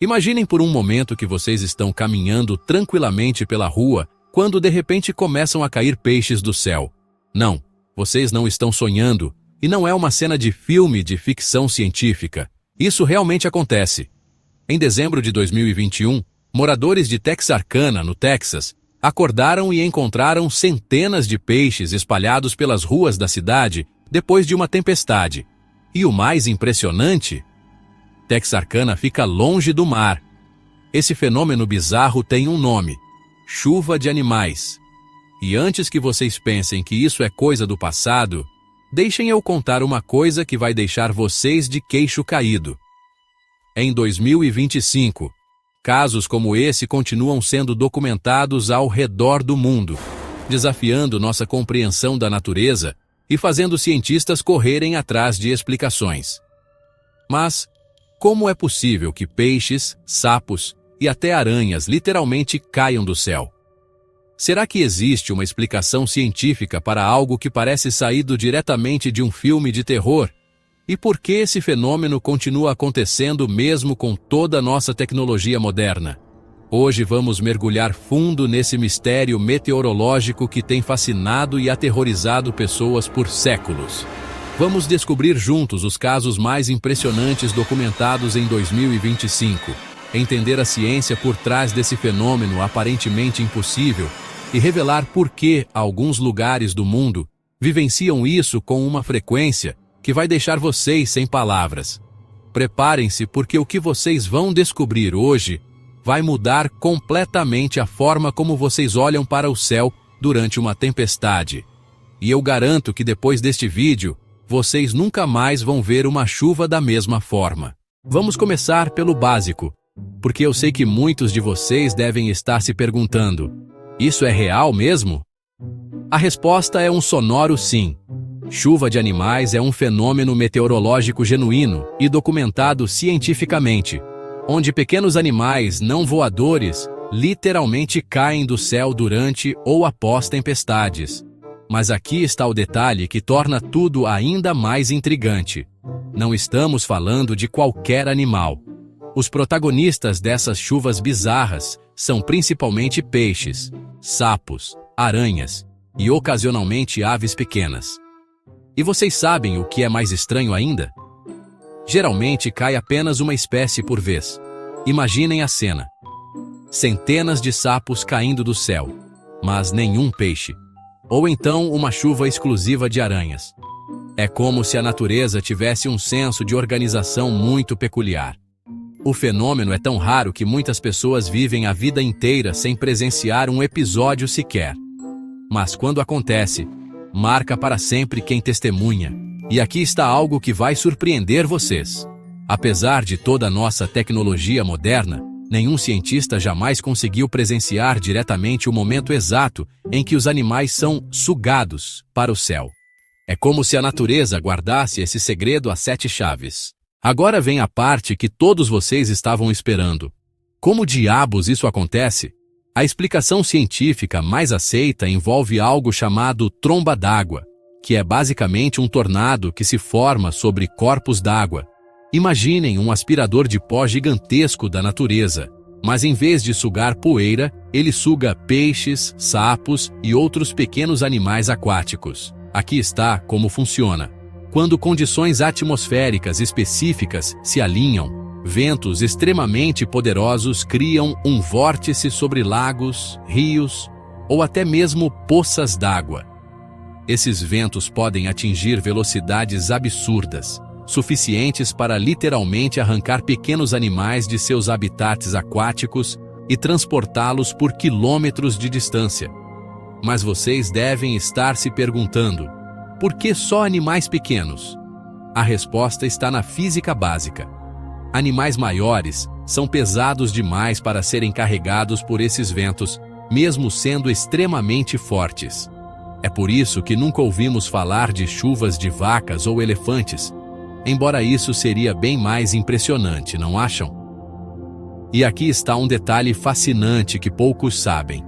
Imaginem por um momento que vocês estão caminhando tranquilamente pela rua quando de repente começam a cair peixes do céu. Não, vocês não estão sonhando, e não é uma cena de filme de ficção científica. Isso realmente acontece. Em dezembro de 2021, moradores de Texarkana, no Texas, acordaram e encontraram centenas de peixes espalhados pelas ruas da cidade depois de uma tempestade. E o mais impressionante, Texarkana fica longe do mar. Esse fenômeno bizarro tem um nome: chuva de animais. E antes que vocês pensem que isso é coisa do passado, deixem eu contar uma coisa que vai deixar vocês de queixo caído. Em 2025, casos como esse continuam sendo documentados ao redor do mundo, desafiando nossa compreensão da natureza e fazendo cientistas correrem atrás de explicações. Mas, como é possível que peixes, sapos e até aranhas literalmente caiam do céu? Será que existe uma explicação científica para algo que parece saído diretamente de um filme de terror? E por que esse fenômeno continua acontecendo mesmo com toda a nossa tecnologia moderna? Hoje vamos mergulhar fundo nesse mistério meteorológico que tem fascinado e aterrorizado pessoas por séculos. Vamos descobrir juntos os casos mais impressionantes documentados em 2025, entender a ciência por trás desse fenômeno aparentemente impossível e revelar por que alguns lugares do mundo vivenciam isso com uma frequência que vai deixar vocês sem palavras. Preparem-se, porque o que vocês vão descobrir hoje vai mudar completamente a forma como vocês olham para o céu durante uma tempestade. E eu garanto que depois deste vídeo, vocês nunca mais vão ver uma chuva da mesma forma. Vamos começar pelo básico, porque eu sei que muitos de vocês devem estar se perguntando: isso é real mesmo? A resposta é um sonoro sim. Chuva de animais é um fenômeno meteorológico genuíno e documentado cientificamente, onde pequenos animais não voadores literalmente caem do céu durante ou após tempestades. Mas aqui está o detalhe que torna tudo ainda mais intrigante. Não estamos falando de qualquer animal. Os protagonistas dessas chuvas bizarras são principalmente peixes, sapos, aranhas e ocasionalmente aves pequenas. E vocês sabem o que é mais estranho ainda? Geralmente cai apenas uma espécie por vez. Imaginem a cena: centenas de sapos caindo do céu, mas nenhum peixe. Ou então uma chuva exclusiva de aranhas. É como se a natureza tivesse um senso de organização muito peculiar. O fenômeno é tão raro que muitas pessoas vivem a vida inteira sem presenciar um episódio sequer. Mas quando acontece, marca para sempre quem testemunha. E aqui está algo que vai surpreender vocês. Apesar de toda a nossa tecnologia moderna, nenhum cientista jamais conseguiu presenciar diretamente o momento exato em que os animais são sugados para o céu. É como se a natureza guardasse esse segredo a 7 chaves. Agora vem a parte que todos vocês estavam esperando. Como diabos isso acontece? A explicação científica mais aceita envolve algo chamado tromba d'água, que é basicamente um tornado que se forma sobre corpos d'água. Imaginem um aspirador de pó gigantesco da natureza, mas em vez de sugar poeira, ele suga peixes, sapos e outros pequenos animais aquáticos. Aqui está como funciona. Quando condições atmosféricas específicas se alinham, ventos extremamente poderosos criam um vórtice sobre lagos, rios ou até mesmo poças d'água. Esses ventos podem atingir velocidades absurdas, suficientes para literalmente arrancar pequenos animais de seus habitats aquáticos e transportá-los por quilômetros de distância. Mas vocês devem estar se perguntando: por que só animais pequenos? A resposta está na física básica. Animais maiores são pesados demais para serem carregados por esses ventos, mesmo sendo extremamente fortes. É por isso que nunca ouvimos falar de chuvas de vacas ou elefantes, embora isso seria bem mais impressionante, não acham? E aqui está um detalhe fascinante que poucos sabem.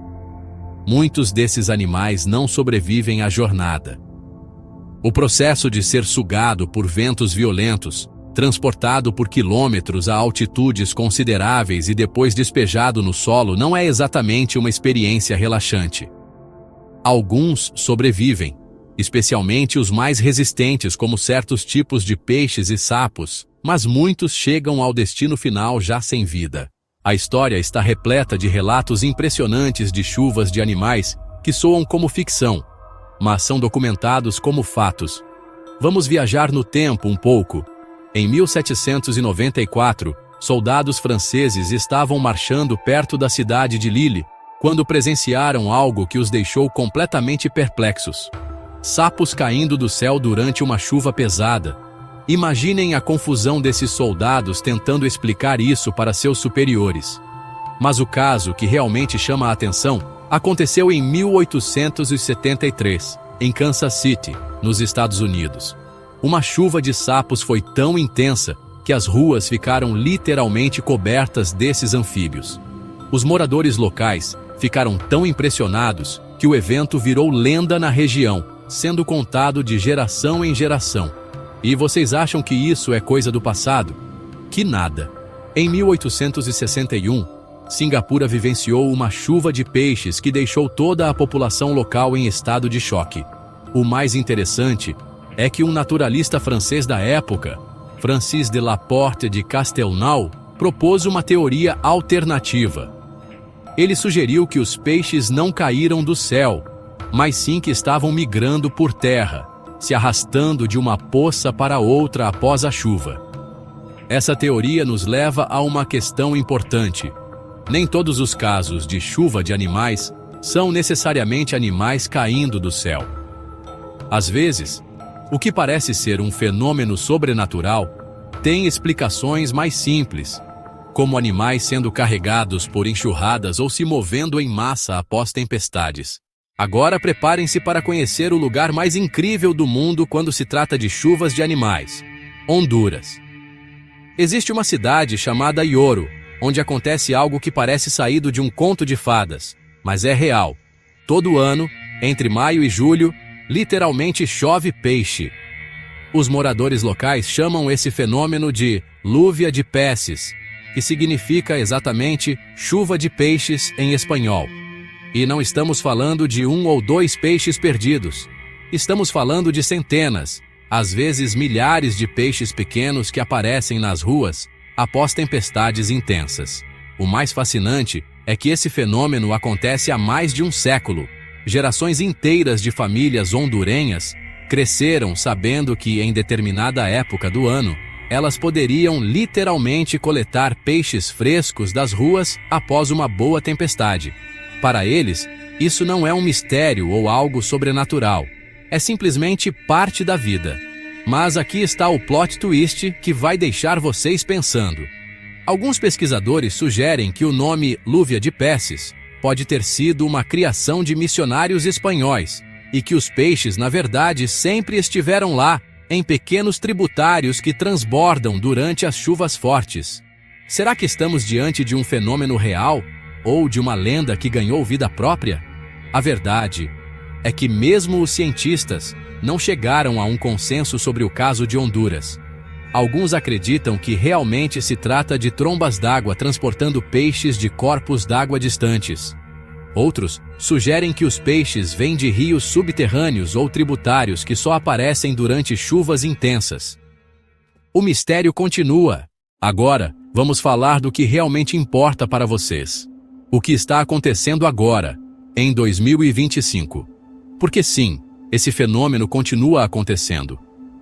Muitos desses animais não sobrevivem à jornada. O processo de ser sugado por ventos violentos transportado por quilômetros a altitudes consideráveis e depois despejado no solo, não é exatamente uma experiência relaxante. Alguns sobrevivem, especialmente os mais resistentes, como certos tipos de peixes e sapos, mas muitos chegam ao destino final já sem vida. A história está repleta de relatos impressionantes de chuvas de animais que soam como ficção, mas são documentados como fatos. Vamos viajar no tempo um pouco. Em 1794, soldados franceses estavam marchando perto da cidade de Lille quando presenciaram algo que os deixou completamente perplexos. Sapos caindo do céu durante uma chuva pesada. Imaginem a confusão desses soldados tentando explicar isso para seus superiores. Mas o caso que realmente chama a atenção aconteceu em 1873, em Kansas City, nos Estados Unidos. Uma chuva de sapos foi tão intensa que as ruas ficaram literalmente cobertas desses anfíbios. Os moradores locais ficaram tão impressionados que o evento virou lenda na região, sendo contado de geração em geração. E vocês acham que isso é coisa do passado? Que nada! Em 1861, Singapura vivenciou uma chuva de peixes que deixou toda a população local em estado de choque. O mais interessante é que um naturalista francês da época, Francis de Laporte de Castelnau, propôs uma teoria alternativa. Ele sugeriu que os peixes não caíram do céu, mas sim que estavam migrando por terra, se arrastando de uma poça para outra após a chuva. Essa teoria nos leva a uma questão importante. Nem todos os casos de chuva de animais são necessariamente animais caindo do céu. Às vezes, o que parece ser um fenômeno sobrenatural tem explicações mais simples, como animais sendo carregados por enxurradas ou se movendo em massa após tempestades. Agora preparem-se para conhecer o lugar mais incrível do mundo quando se trata de chuvas de animais: Honduras. Existe uma cidade chamada Ioro, onde acontece algo que parece saído de um conto de fadas, mas é real. Todo ano, entre maio e julho, literalmente chove peixe. Os moradores locais chamam esse fenômeno de lluvia de peces, que significa exatamente chuva de peixes em espanhol. E não estamos falando de 1 ou 2 peixes perdidos. Estamos falando de centenas, às vezes milhares de peixes pequenos que aparecem nas ruas após tempestades intensas. O mais fascinante é que esse fenômeno acontece há mais de um século. Gerações inteiras de famílias hondurenhas cresceram sabendo que, em determinada época do ano, elas poderiam literalmente coletar peixes frescos das ruas após uma boa tempestade. Para eles, isso não é um mistério ou algo sobrenatural. É simplesmente parte da vida. Mas aqui está o plot twist que vai deixar vocês pensando. Alguns pesquisadores sugerem que o nome lluvia de peces pode ter sido uma criação de missionários espanhóis e que os peixes, na verdade, sempre estiveram lá, em pequenos tributários que transbordam durante as chuvas fortes. Será que estamos diante de um fenômeno real ou de uma lenda que ganhou vida própria? A verdade é que mesmo os cientistas não chegaram a um consenso sobre o caso de Honduras. Alguns acreditam que realmente se trata de trombas d'água transportando peixes de corpos d'água distantes. Outros sugerem que os peixes vêm de rios subterrâneos ou tributários que só aparecem durante chuvas intensas. O mistério continua. Agora, vamos falar do que realmente importa para vocês. O que está acontecendo agora, em 2025. Porque sim, esse fenômeno continua acontecendo.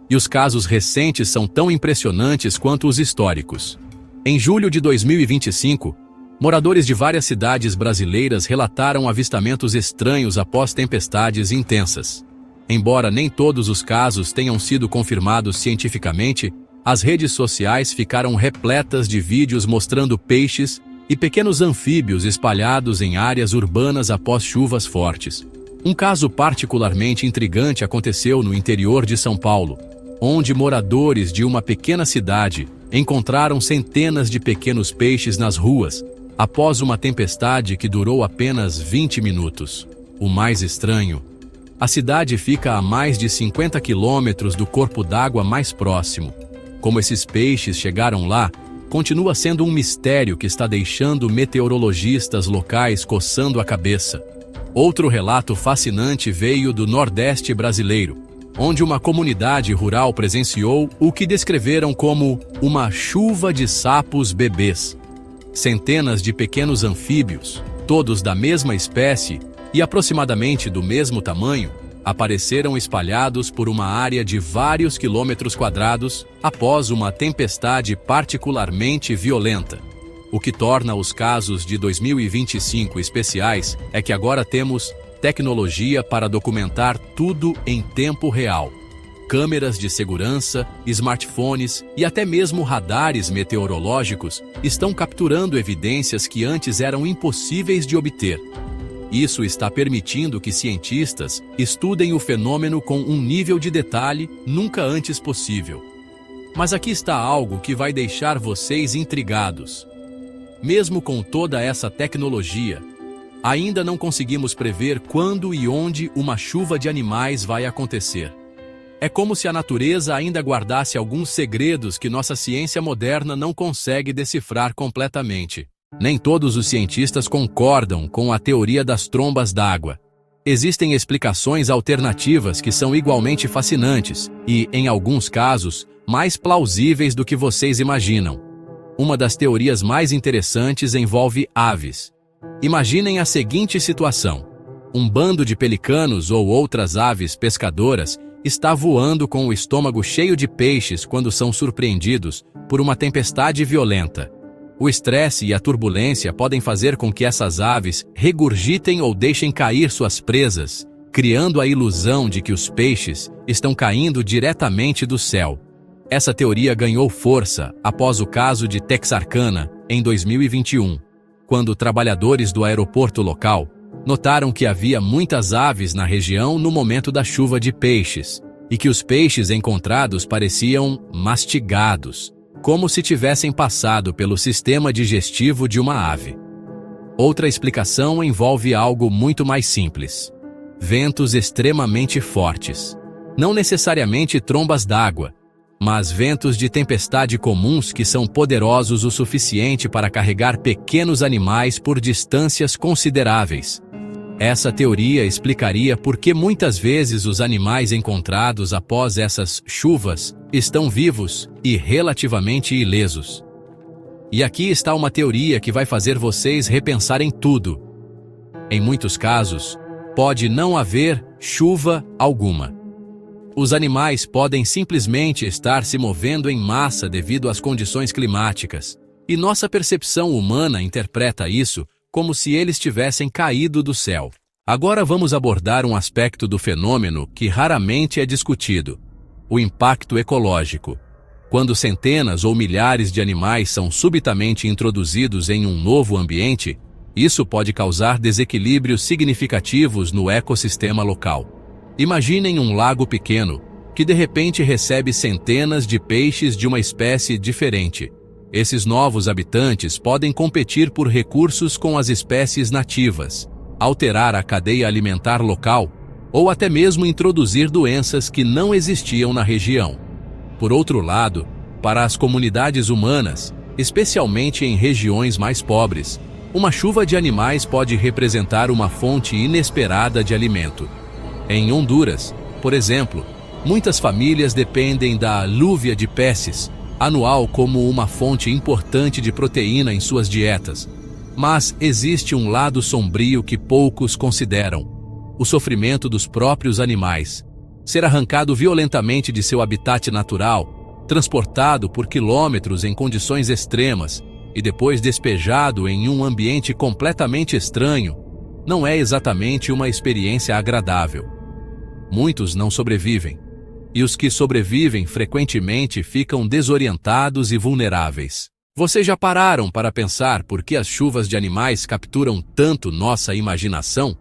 E os casos recentes são tão impressionantes quanto os históricos. Em julho de 2025, moradores de várias cidades brasileiras relataram avistamentos estranhos após tempestades intensas. Embora nem todos os casos tenham sido confirmados cientificamente, as redes sociais ficaram repletas de vídeos mostrando peixes e pequenos anfíbios espalhados em áreas urbanas após chuvas fortes. Um caso particularmente intrigante aconteceu no interior de São Paulo, onde moradores de uma pequena cidade encontraram centenas de pequenos peixes nas ruas, após uma tempestade que durou apenas 20 minutos. O mais estranho, a cidade fica a mais de 50 quilômetros do corpo d'água mais próximo. Como esses peixes chegaram lá, continua sendo um mistério que está deixando meteorologistas locais coçando a cabeça. Outro relato fascinante veio do Nordeste brasileiro, onde uma comunidade rural presenciou o que descreveram como uma chuva de sapos bebês. Centenas de pequenos anfíbios, todos da mesma espécie e aproximadamente do mesmo tamanho, apareceram espalhados por uma área de vários quilômetros quadrados após uma tempestade particularmente violenta. O que torna os casos de 2025 especiais é que agora temos tecnologia para documentar tudo em tempo real. Câmeras de segurança, smartphones e até mesmo radares meteorológicos estão capturando evidências que antes eram impossíveis de obter. Isso está permitindo que cientistas estudem o fenômeno com um nível de detalhe nunca antes possível. Mas aqui está algo que vai deixar vocês intrigados. Mesmo com toda essa tecnologia, ainda não conseguimos prever quando e onde uma chuva de animais vai acontecer. É como se a natureza ainda guardasse alguns segredos que nossa ciência moderna não consegue decifrar completamente. Nem todos os cientistas concordam com a teoria das trombas d'água. Existem explicações alternativas que são igualmente fascinantes e, em alguns casos, mais plausíveis do que vocês imaginam. Uma das teorias mais interessantes envolve aves. Imaginem a seguinte situação: um bando de pelicanos ou outras aves pescadoras está voando com o estômago cheio de peixes quando são surpreendidos por uma tempestade violenta. O estresse e a turbulência podem fazer com que essas aves regurgitem ou deixem cair suas presas, criando a ilusão de que os peixes estão caindo diretamente do céu. Essa teoria ganhou força após o caso de Texarkana, em 2021, quando trabalhadores do aeroporto local notaram que havia muitas aves na região no momento da chuva de peixes, e que os peixes encontrados pareciam mastigados, como se tivessem passado pelo sistema digestivo de uma ave. Outra explicação envolve algo muito mais simples: ventos extremamente fortes. Não necessariamente trombas d'água, mas ventos de tempestade comuns que são poderosos o suficiente para carregar pequenos animais por distâncias consideráveis. Essa teoria explicaria por que muitas vezes os animais encontrados após essas chuvas estão vivos e relativamente ilesos. E aqui está uma teoria que vai fazer vocês repensarem tudo. Em muitos casos, pode não haver chuva alguma. Os animais podem simplesmente estar se movendo em massa devido às condições climáticas, e nossa percepção humana interpreta isso como se eles tivessem caído do céu. Agora vamos abordar um aspecto do fenômeno que raramente é discutido: o impacto ecológico. Quando centenas ou milhares de animais são subitamente introduzidos em um novo ambiente, isso pode causar desequilíbrios significativos no ecossistema local. Imaginem um lago pequeno, que de repente recebe centenas de peixes de uma espécie diferente. Esses novos habitantes podem competir por recursos com as espécies nativas, alterar a cadeia alimentar local ou até mesmo introduzir doenças que não existiam na região. Por outro lado, para as comunidades humanas, especialmente em regiões mais pobres, uma chuva de animais pode representar uma fonte inesperada de alimento. Em Honduras, por exemplo, muitas famílias dependem da alúvia de peces anual como uma fonte importante de proteína em suas dietas. Mas existe um lado sombrio que poucos consideram: o sofrimento dos próprios animais. Ser arrancado violentamente de seu habitat natural, transportado por quilômetros em condições extremas e depois despejado em um ambiente completamente estranho, não é exatamente uma experiência agradável. Muitos não sobrevivem, e os que sobrevivem frequentemente ficam desorientados e vulneráveis. Vocês já pararam para pensar por que as chuvas de animais capturam tanto nossa imaginação?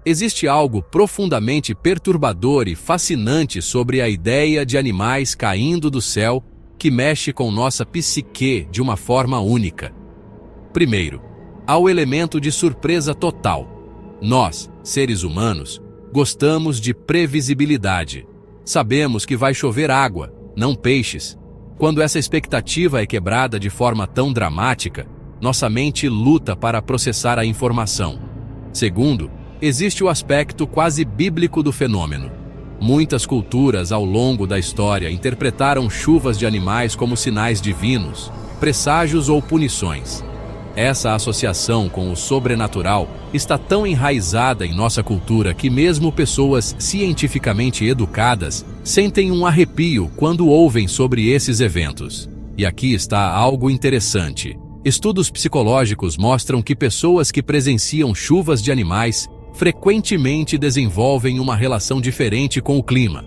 Existe algo profundamente perturbador e fascinante sobre a ideia de animais caindo do céu que mexe com nossa psique de uma forma única. Primeiro, há o elemento de surpresa total. Nós, seres humanos, gostamos de previsibilidade. Sabemos que vai chover água, não peixes. Quando essa expectativa é quebrada de forma tão dramática, nossa mente luta para processar a informação. Segundo, existe o aspecto quase bíblico do fenômeno. Muitas culturas ao longo da história interpretaram chuvas de animais como sinais divinos, presságios ou punições. Essa associação com o sobrenatural está tão enraizada em nossa cultura que mesmo pessoas cientificamente educadas sentem um arrepio quando ouvem sobre esses eventos. E aqui está algo interessante. Estudos psicológicos mostram que pessoas que presenciam chuvas de animais frequentemente desenvolvem uma relação diferente com o clima.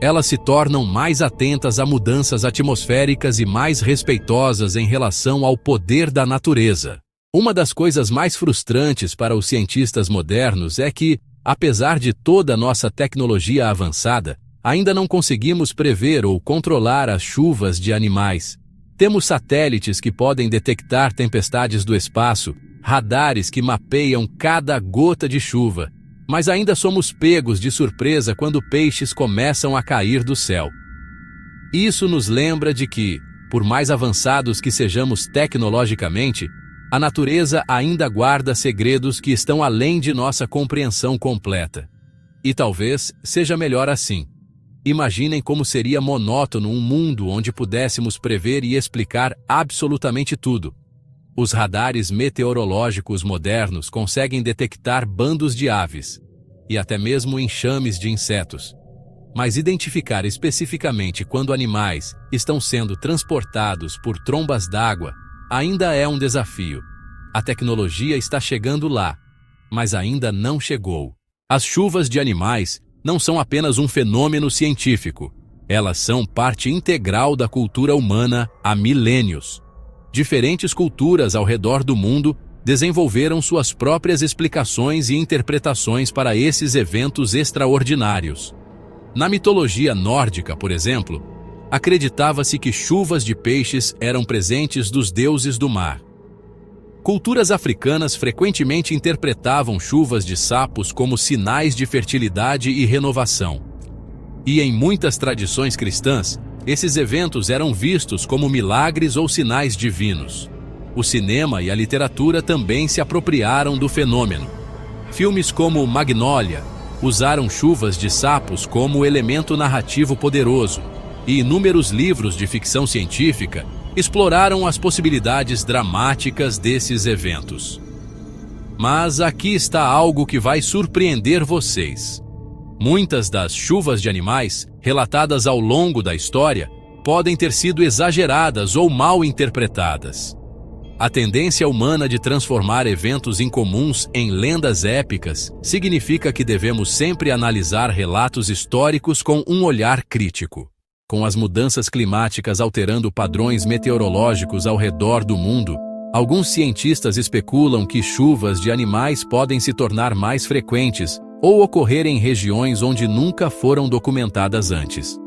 Elas se tornam mais atentas a mudanças atmosféricas e mais respeitosas em relação ao poder da natureza. Uma das coisas mais frustrantes para os cientistas modernos é que, apesar de toda a nossa tecnologia avançada, ainda não conseguimos prever ou controlar as chuvas de animais. Temos satélites que podem detectar tempestades do espaço, radares que mapeiam cada gota de chuva, mas ainda somos pegos de surpresa quando peixes começam a cair do céu. Isso nos lembra de que, por mais avançados que sejamos tecnologicamente, a natureza ainda guarda segredos que estão além de nossa compreensão completa. E talvez seja melhor assim. Imaginem como seria monótono um mundo onde pudéssemos prever e explicar absolutamente tudo. Os radares meteorológicos modernos conseguem detectar bandos de aves e até mesmo enxames de insetos. Mas identificar especificamente quando animais estão sendo transportados por trombas d'água ainda é um desafio. A tecnologia está chegando lá, mas ainda não chegou. As chuvas de animais não são apenas um fenômeno científico. Elas são parte integral da cultura humana há milênios. Diferentes culturas ao redor do mundo desenvolveram suas próprias explicações e interpretações para esses eventos extraordinários. Na mitologia nórdica, por exemplo, acreditava-se que chuvas de peixes eram presentes dos deuses do mar. Culturas africanas frequentemente interpretavam chuvas de sapos como sinais de fertilidade e renovação. E em muitas tradições cristãs, esses eventos eram vistos como milagres ou sinais divinos. O cinema e a literatura também se apropriaram do fenômeno. Filmes como Magnolia usaram chuvas de sapos como elemento narrativo poderoso, e inúmeros livros de ficção científica exploraram as possibilidades dramáticas desses eventos. Mas aqui está algo que vai surpreender vocês. Muitas das chuvas de animais, relatadas ao longo da história, podem ter sido exageradas ou mal interpretadas. A tendência humana de transformar eventos incomuns em lendas épicas significa que devemos sempre analisar relatos históricos com um olhar crítico. Com as mudanças climáticas alterando padrões meteorológicos ao redor do mundo, alguns cientistas especulam que chuvas de animais podem se tornar mais frequentes ou ocorrer em regiões onde nunca foram documentadas antes.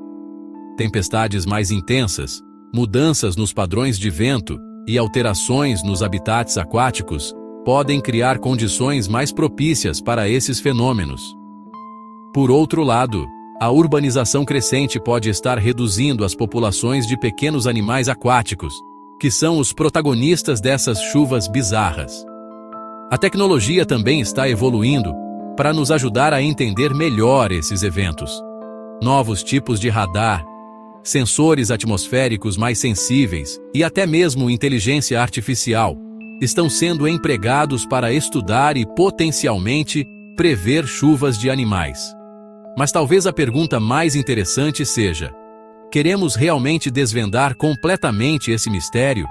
Tempestades mais intensas, mudanças nos padrões de vento e alterações nos habitats aquáticos podem criar condições mais propícias para esses fenômenos. Por outro lado, a urbanização crescente pode estar reduzindo as populações de pequenos animais aquáticos, que são os protagonistas dessas chuvas bizarras. A tecnologia também está evoluindo para nos ajudar a entender melhor esses eventos. Novos tipos de radar, sensores atmosféricos mais sensíveis e até mesmo inteligência artificial estão sendo empregados para estudar e potencialmente prever chuvas de animais. Mas talvez a pergunta mais interessante seja: queremos realmente desvendar completamente esse mistério?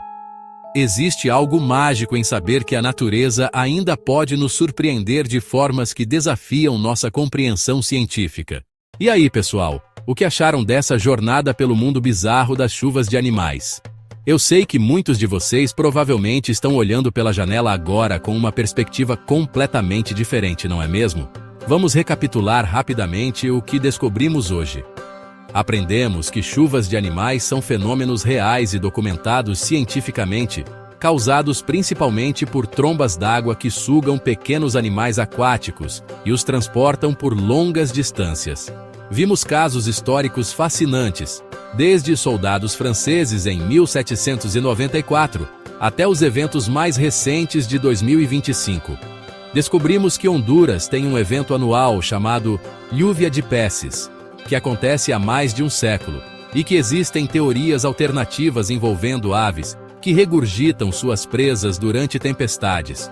Existe algo mágico em saber que a natureza ainda pode nos surpreender de formas que desafiam nossa compreensão científica. E aí, pessoal, o que acharam dessa jornada pelo mundo bizarro das chuvas de animais? Eu sei que muitos de vocês provavelmente estão olhando pela janela agora com uma perspectiva completamente diferente, não é mesmo? Vamos recapitular rapidamente o que descobrimos hoje. Aprendemos que chuvas de animais são fenômenos reais e documentados cientificamente, causados principalmente por trombas d'água que sugam pequenos animais aquáticos e os transportam por longas distâncias. Vimos casos históricos fascinantes, desde soldados franceses em 1794 até os eventos mais recentes de 2025. Descobrimos que Honduras tem um evento anual chamado Lluvia de Peces, que acontece há mais de um século, e que existem teorias alternativas envolvendo aves que regurgitam suas presas durante tempestades.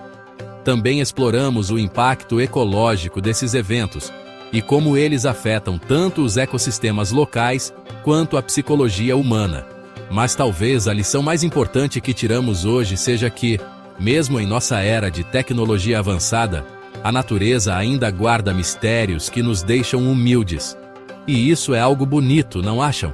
Também exploramos o impacto ecológico desses eventos e como eles afetam tanto os ecossistemas locais quanto a psicologia humana. Mas talvez a lição mais importante que tiramos hoje seja que, mesmo em nossa era de tecnologia avançada, a natureza ainda guarda mistérios que nos deixam humildes. E isso é algo bonito, não acham?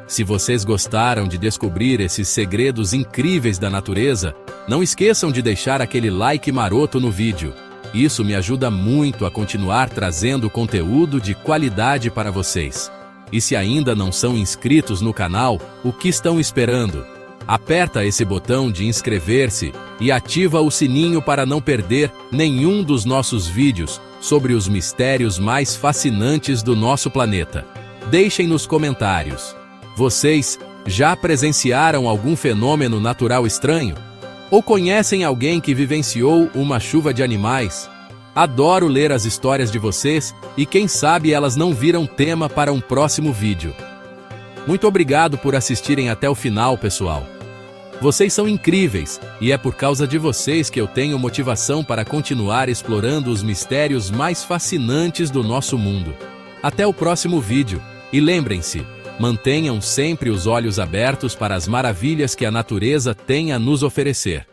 Se vocês gostaram de descobrir esses segredos incríveis da natureza, não esqueçam de deixar aquele like maroto no vídeo. Isso me ajuda muito a continuar trazendo conteúdo de qualidade para vocês. E se ainda não são inscritos no canal, o que estão esperando? Aperta esse botão de inscrever-se e ativa o sininho para não perder nenhum dos nossos vídeos sobre os mistérios mais fascinantes do nosso planeta. Deixem nos comentários. Vocês já presenciaram algum fenômeno natural estranho? Ou conhecem alguém que vivenciou uma chuva de animais? Adoro ler as histórias de vocês e quem sabe elas não viram tema para um próximo vídeo. Muito obrigado por assistirem até o final, pessoal. Vocês são incríveis e é por causa de vocês que eu tenho motivação para continuar explorando os mistérios mais fascinantes do nosso mundo. Até o próximo vídeo e lembrem-se, mantenham sempre os olhos abertos para as maravilhas que a natureza tem a nos oferecer.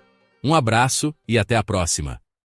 Um abraço e até a próxima.